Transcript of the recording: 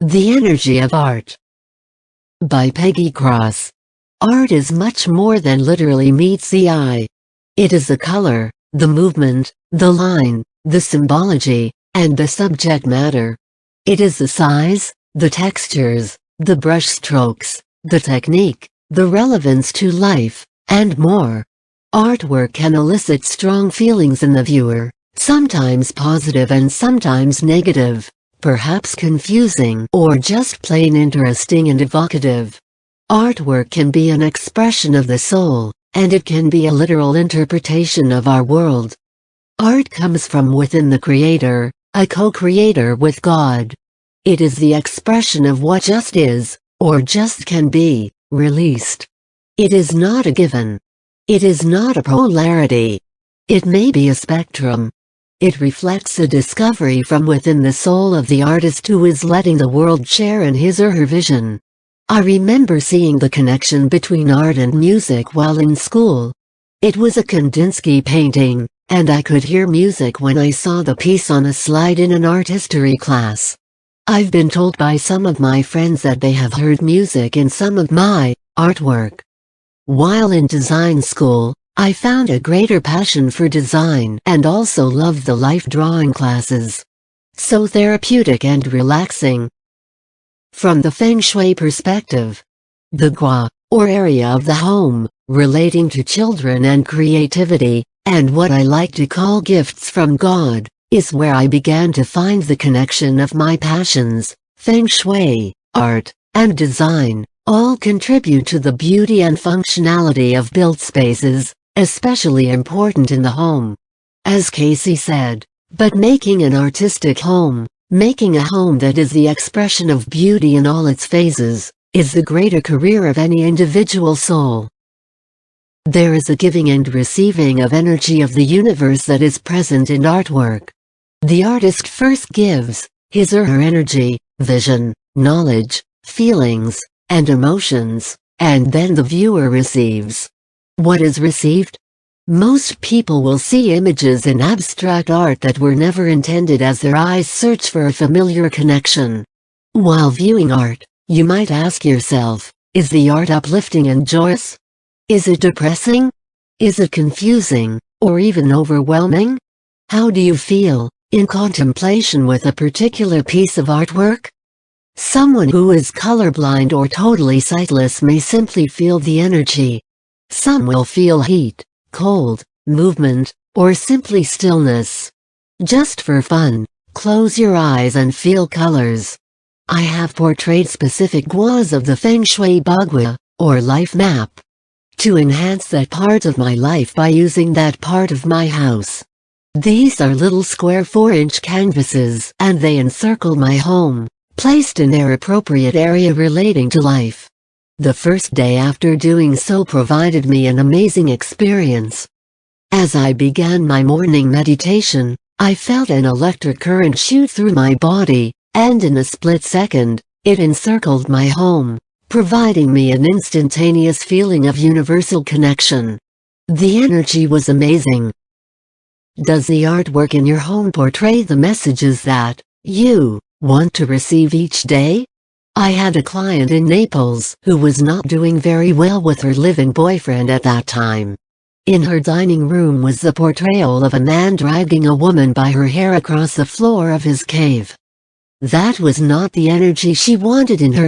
The Energy of Art by Peggy Cross. Art is much more than literally meets the eye. It is the color, the movement, the line, the symbology, and the subject matter. It is the size, the textures, the brush strokes, the technique, the relevance to life, and more. Artwork can elicit strong feelings in the viewer, sometimes positive and sometimes negative, perhaps confusing or just plain interesting and evocative. Artwork can be an expression of the soul, and it can be a literal interpretation of our world. Art comes from within the creator, a co-creator with God. It is the expression of what just is, or just can be, released. It is not a given. It is not a polarity. It may be a spectrum. It reflects a discovery from within the soul of the artist who is letting the world share in his or her vision. I remember seeing the connection between art and music while in school. It was a Kandinsky painting, and I could hear music when I saw the piece on a slide in an art history class. I've been told by some of my friends that they have heard music in some of my artwork. While in design school, I found a greater passion for design and also loved the life drawing classes. So therapeutic and relaxing. From the Feng Shui perspective, the gua, or area of the home, relating to children and creativity, and what I like to call gifts from God, is where I began to find the connection of my passions. Feng Shui, art, and design, all contribute to the beauty and functionality of built spaces, especially important in the home. As Casey said, but making an artistic home, making a home that is the expression of beauty in all its phases, is the greater career of any individual soul. There is a giving and receiving of energy of the universe that is present in artwork. The artist first gives his or her energy, vision, knowledge, feelings, and emotions, and then the viewer receives. What is received? Most people will see images in abstract art that were never intended as their eyes search for a familiar connection. While viewing art, you might ask yourself, is the art uplifting and joyous? Is it depressing? Is it confusing, or even overwhelming? How do you feel in contemplation with a particular piece of artwork? Someone who is colorblind or totally sightless may simply feel the energy. Some will feel heat, cold, movement, or simply stillness. Just for fun, close your eyes and feel colors. I have portrayed specific guas of the Feng Shui bagua, or life map, to enhance that part of my life by using that part of my house. These are little square 4-inch canvases, and they encircle my home, placed in their appropriate area relating to life. The first day after doing so provided me an amazing experience. As I began my morning meditation, I felt an electric current shoot through my body, and in a split second, it encircled my home, providing me an instantaneous feeling of universal connection. The energy was amazing. Does the artwork in your home portray the messages that you want to receive each day? I had a client in Naples who was not doing very well with her live-in boyfriend at that time. In her dining room was the portrayal of a man dragging a woman by her hair across the floor of his cave. That was not the energy she wanted in her